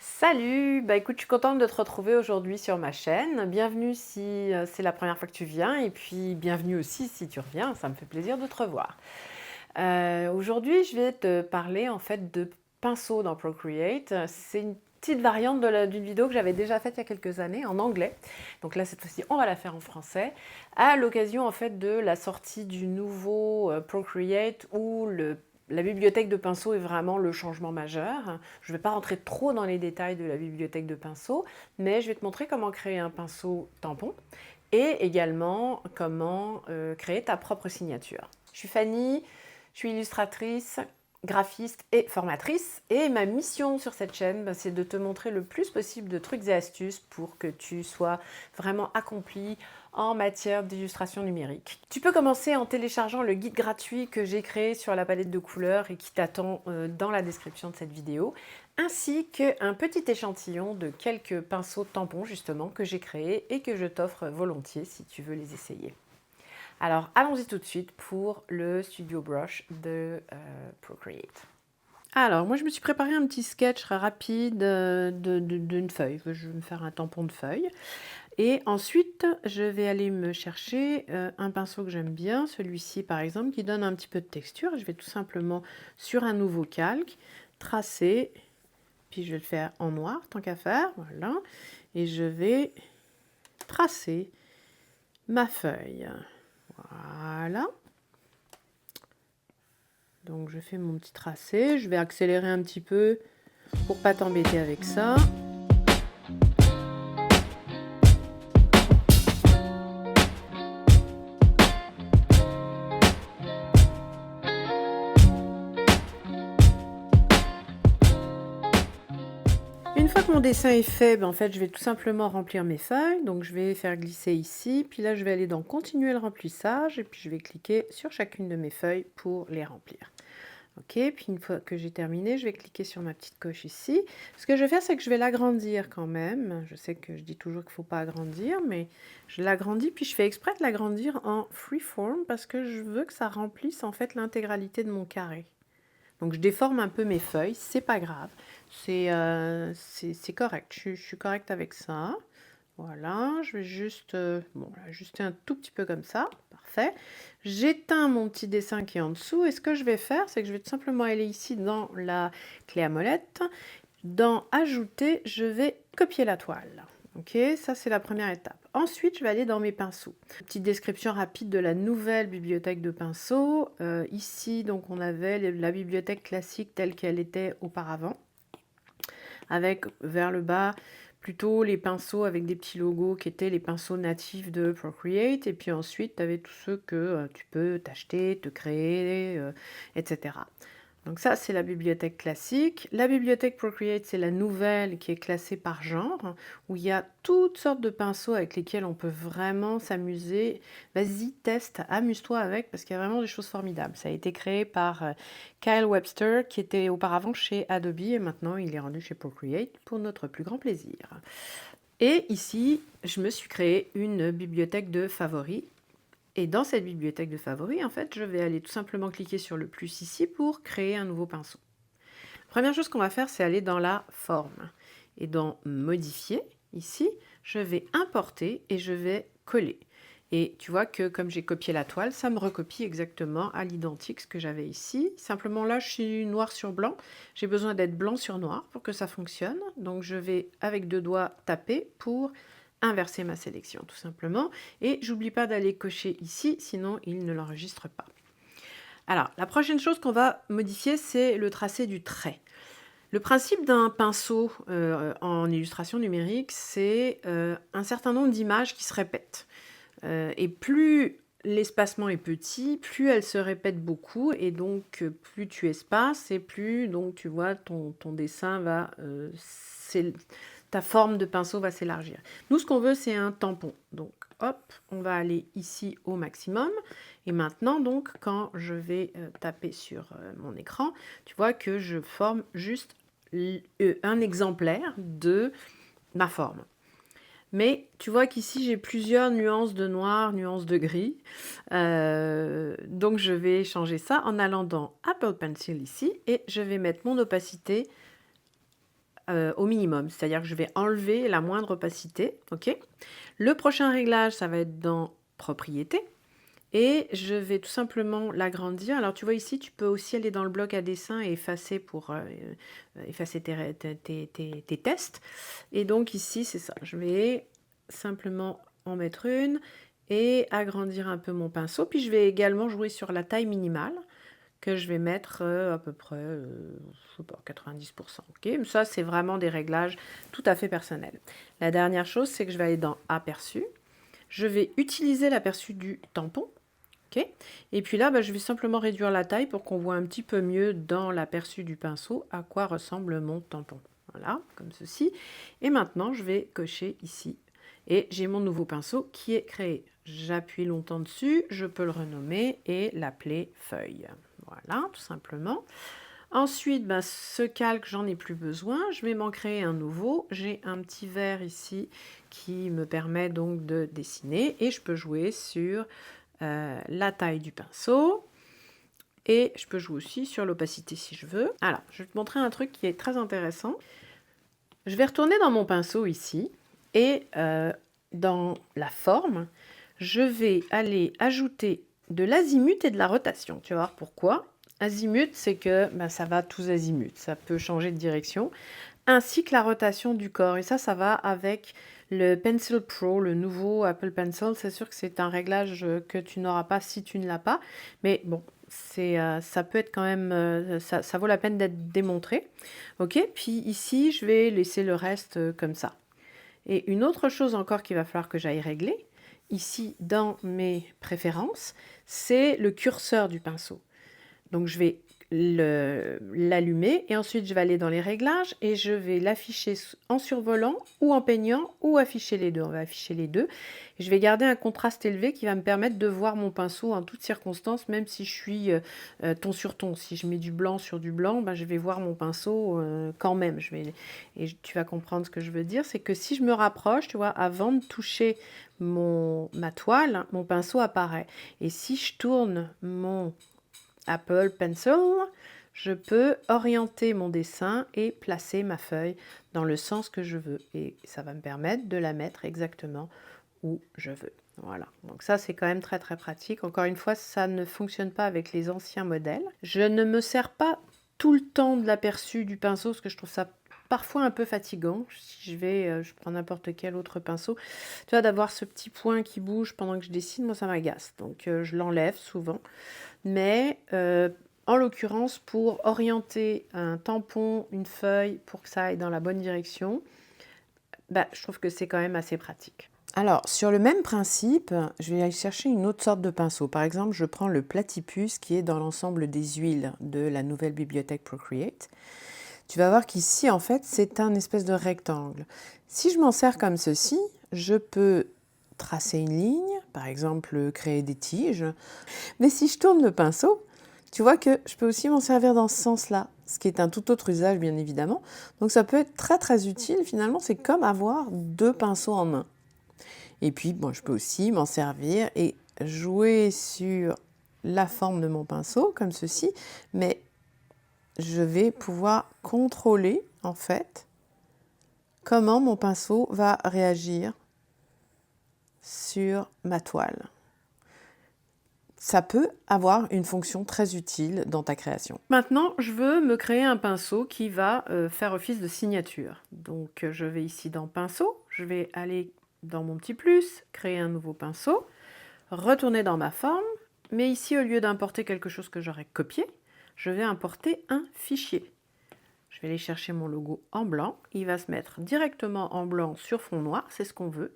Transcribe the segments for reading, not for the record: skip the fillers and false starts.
Salut, bah écoute, je suis contente de te retrouver aujourd'hui sur ma chaîne. Bienvenue si c'est la première fois que tu viens et puis bienvenue aussi si tu reviens, ça me fait plaisir de te revoir. Aujourd'hui, je vais te parler en fait de pinceaux dans Procreate. C'est une petite variante d'une vidéo que j'avais déjà faite il y a quelques années en anglais. Donc là, cette fois-ci, on va la faire en français à l'occasion en fait de la sortie du nouveau Procreate où la bibliothèque de pinceaux est vraiment le changement majeur. Je ne vais pas rentrer trop dans les détails de la bibliothèque de pinceaux, mais je vais te montrer comment créer un pinceau tampon et également comment créer ta propre signature. Je suis Fanny, je suis illustratrice, graphiste et formatrice et ma mission sur cette chaîne, c'est de te montrer le plus possible de trucs et astuces pour que tu sois vraiment accompli en matière d'illustration numérique. Tu peux commencer en téléchargeant le guide gratuit que j'ai créé sur la palette de couleurs et qui t'attend dans la description de cette vidéo, ainsi qu'un petit échantillon de quelques pinceaux tampons justement que j'ai créés et que je t'offre volontiers si tu veux les essayer. Alors allons-y tout de suite pour le Studio Brush de Procreate. Alors moi je me suis préparé un petit sketch rapide d'une feuille. Je vais me faire un tampon de feuille. Et ensuite, je vais aller me chercher un pinceau que j'aime bien, celui-ci par exemple, qui donne un petit peu de texture. Je vais tout simplement, sur un nouveau calque, tracer, puis je vais le faire en noir, tant qu'à faire, voilà. Et je vais tracer ma feuille. Voilà. Donc je fais mon petit tracé, je vais accélérer un petit peu pour pas t'embêter avec ça. Une fois que mon dessin est fait, en fait, je vais tout simplement remplir mes feuilles. Donc, je vais faire glisser ici. Puis là, je vais aller dans Continuer le remplissage. Et puis, je vais cliquer sur chacune de mes feuilles pour les remplir. OK, puis une fois que j'ai terminé, je vais cliquer sur ma petite coche ici. Ce que je vais faire, c'est que je vais l'agrandir quand même. Je sais que je dis toujours qu'il ne faut pas agrandir, mais je l'agrandis. Puis, je fais exprès de l'agrandir en freeform parce que je veux que ça remplisse en fait l'intégralité de mon carré. Donc je déforme un peu mes feuilles, c'est pas grave, c'est correct, je suis correcte avec ça. Voilà, je vais juste ajuster un tout petit peu comme ça, parfait. J'éteins mon petit dessin qui est en dessous et ce que je vais faire, c'est que je vais tout simplement aller ici dans la clé à molette. Dans Ajouter, je vais copier la toile. Ok, ça c'est la première étape. Ensuite, je vais aller dans mes pinceaux. Petite description rapide de la nouvelle bibliothèque de pinceaux. Ici, donc, on avait la bibliothèque classique telle qu'elle était auparavant, avec vers le bas plutôt les pinceaux avec des petits logos qui étaient les pinceaux natifs de Procreate. Et puis ensuite, tu avais tous ceux que tu peux t'acheter, te créer, etc. Donc ça, c'est la bibliothèque classique. La bibliothèque Procreate, c'est la nouvelle qui est classée par genre, où il y a toutes sortes de pinceaux avec lesquels on peut vraiment s'amuser. Vas-y, teste, amuse-toi avec, parce qu'il y a vraiment des choses formidables. Ça a été créé par Kyle Webster, qui était auparavant chez Adobe, et maintenant il est rendu chez Procreate pour notre plus grand plaisir. Et ici, je me suis créé une bibliothèque de favoris. Et dans cette bibliothèque de favoris, en fait, je vais aller tout simplement cliquer sur le plus ici pour créer un nouveau pinceau. Première chose qu'on va faire, c'est aller dans la forme. Et dans Modifier, ici, je vais importer et je vais coller. Et tu vois que comme j'ai copié la toile, ça me recopie exactement à l'identique ce que j'avais ici. Simplement là, je suis noir sur blanc. J'ai besoin d'être blanc sur noir pour que ça fonctionne. Donc je vais avec deux doigts taper pour inverser ma sélection tout simplement. Et j'oublie pas d'aller cocher ici, sinon il ne l'enregistre pas. Alors, la prochaine chose qu'on va modifier, c'est le tracé du trait. Le principe d'un pinceau en illustration numérique, c'est un certain nombre d'images qui se répètent. Et plus l'espacement est petit, plus elle se répète beaucoup, et donc plus tu espaces, et plus donc tu vois ton dessin va ta forme de pinceau va s'élargir. Nous, ce qu'on veut, c'est un tampon. Donc, hop, on va aller ici au maximum. Et maintenant, donc, quand je vais taper sur mon écran, tu vois que je forme juste un exemplaire de ma forme. Mais tu vois qu'ici, j'ai plusieurs nuances de noir, nuances de gris. Donc, je vais changer ça en allant dans Apple Pencil ici et je vais mettre mon opacité au minimum, c'est-à-dire que je vais enlever la moindre opacité, ok? Le prochain réglage, ça va être dans Propriétés. Et je vais tout simplement l'agrandir. Alors tu vois ici, tu peux aussi aller dans le bloc à dessin et effacer pour effacer tes tests. Et donc ici, c'est ça. Je vais simplement en mettre une et agrandir un peu mon pinceau. Puis je vais également jouer sur la taille minimale que je vais mettre à peu près, je sais pas, 90%. Ok, mais ça, c'est vraiment des réglages tout à fait personnels. La dernière chose, c'est que je vais aller dans Aperçu. Je vais utiliser l'aperçu du tampon. Ok. Et puis là, je vais simplement réduire la taille pour qu'on voit un petit peu mieux dans l'aperçu du pinceau à quoi ressemble mon tampon. Voilà, comme ceci. Et maintenant, je vais cocher ici. Et j'ai mon nouveau pinceau qui est créé. J'appuie longtemps dessus, je peux le renommer et l'appeler feuille. Voilà, tout simplement. Ensuite, ce calque, j'en ai plus besoin. Je vais m'en créer un nouveau. J'ai un petit verre ici qui me permet donc de dessiner. Et je peux jouer sur la taille du pinceau. Et je peux jouer aussi sur l'opacité si je veux. Alors, je vais te montrer un truc qui est très intéressant. Je vais retourner dans mon pinceau ici. Et dans la forme, je vais aller ajouter de l'azimut et de la rotation. Tu vas voir pourquoi. Azimut, c'est que ça va tous azimuts. Ça peut changer de direction. Ainsi que la rotation du corps. Et ça va avec le Pencil Pro, le nouveau Apple Pencil. C'est sûr que c'est un réglage que tu n'auras pas si tu ne l'as pas. Mais bon, ça peut être quand même... ça vaut la peine d'être démontré. Ok, puis ici, je vais laisser le reste comme ça. Et une autre chose encore qu'il va falloir que j'aille régler, ici dans mes préférences, c'est le curseur du pinceau. Donc je vais l'allumer et ensuite je vais aller dans les réglages et je vais l'afficher en survolant ou en peignant ou afficher les deux. On va afficher les deux. Et je vais garder un contraste élevé qui va me permettre de voir mon pinceau en toutes circonstances, même si je suis ton sur ton. Si je mets du blanc sur du blanc, je vais voir mon pinceau quand même. Et tu vas comprendre ce que je veux dire. C'est que si je me rapproche, tu vois, avant de toucher ma toile, mon pinceau apparaît. Et si je tourne mon Apple Pencil, je peux orienter mon dessin et placer ma feuille dans le sens que je veux. Et ça va me permettre de la mettre exactement où je veux. Voilà, donc ça c'est quand même très très pratique. Encore une fois, ça ne fonctionne pas avec les anciens modèles. Je ne me sers pas tout le temps de l'aperçu du pinceau parce que je trouve ça parfois un peu fatigant. Si je prends n'importe quel autre pinceau. Tu vois, d'avoir ce petit point qui bouge pendant que je dessine, moi ça m'agace. Donc je l'enlève souvent. Mais en l'occurrence, pour orienter un tampon, une feuille, pour que ça aille dans la bonne direction, je trouve que c'est quand même assez pratique. Alors, sur le même principe, je vais aller chercher une autre sorte de pinceau. Par exemple, je prends le Platypus qui est dans l'ensemble des huiles de la nouvelle bibliothèque Procreate. Tu vas voir qu'ici, en fait, c'est un espèce de rectangle. Si je m'en sers comme ceci, je peux tracer une ligne, par exemple créer des tiges. Mais si je tourne le pinceau, tu vois que je peux aussi m'en servir dans ce sens-là, ce qui est un tout autre usage bien évidemment. Donc ça peut être très très utile, finalement c'est comme avoir deux pinceaux en un. Et puis je peux aussi m'en servir et jouer sur la forme de mon pinceau comme ceci, mais je vais pouvoir contrôler en fait comment mon pinceau va réagir sur ma toile. Ça peut avoir une fonction très utile dans ta création. Maintenant, je veux me créer un pinceau qui va faire office de signature. Donc, je vais ici dans Pinceau, je vais aller dans mon petit plus, créer un nouveau pinceau, retourner dans ma forme, mais ici, au lieu d'importer quelque chose que j'aurais copié, je vais importer un fichier. Je vais aller chercher mon logo en blanc, il va se mettre directement en blanc sur fond noir, c'est ce qu'on veut,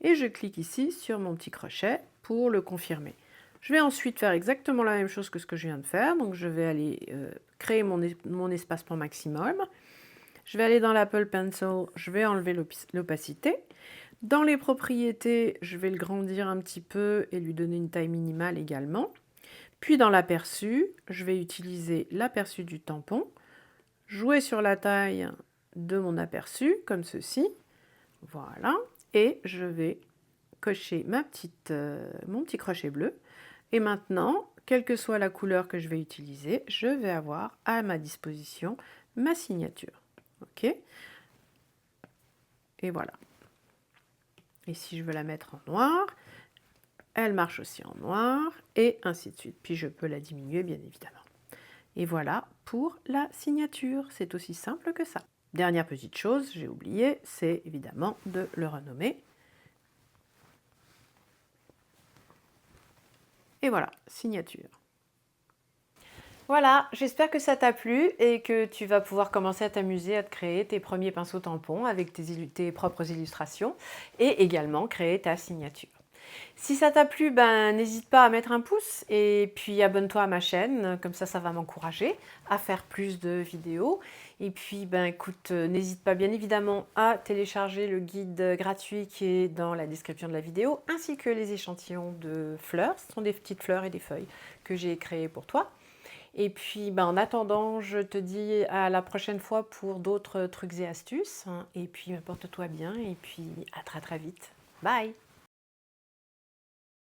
et je clique ici sur mon petit crochet pour le confirmer. Je vais ensuite faire exactement la même chose que ce que je viens de faire. Donc je vais aller créer mon espacement maximum. Je vais aller dans l'Apple Pencil, je vais enlever l'opacité. Dans les propriétés, je vais le grandir un petit peu et lui donner une taille minimale également. Puis dans l'aperçu, je vais utiliser l'aperçu du tampon, jouer sur la taille de mon aperçu, comme ceci. Voilà. Et je vais cocher mon petit crochet bleu. Et maintenant, quelle que soit la couleur que je vais utiliser, je vais avoir à ma disposition ma signature. Ok. Et voilà. Et si je veux la mettre en noir, elle marche aussi en noir, et ainsi de suite. Puis je peux la diminuer, bien évidemment. Et voilà pour la signature. C'est aussi simple que ça. Dernière petite chose, j'ai oublié, c'est évidemment de le renommer. Et voilà, signature. Voilà, j'espère que ça t'a plu et que tu vas pouvoir commencer à t'amuser à te créer tes premiers pinceaux tampons avec tes propres illustrations et également créer ta signature. Si ça t'a plu, n'hésite pas à mettre un pouce et puis abonne-toi à ma chaîne, comme ça va m'encourager à faire plus de vidéos. Et puis écoute, n'hésite pas bien évidemment à télécharger le guide gratuit qui est dans la description de la vidéo, ainsi que les échantillons de fleurs. Ce sont des petites fleurs et des feuilles que j'ai créées pour toi. Et puis en attendant, je te dis à la prochaine fois pour d'autres trucs et astuces. Et puis porte-toi bien et puis à très très vite. Bye!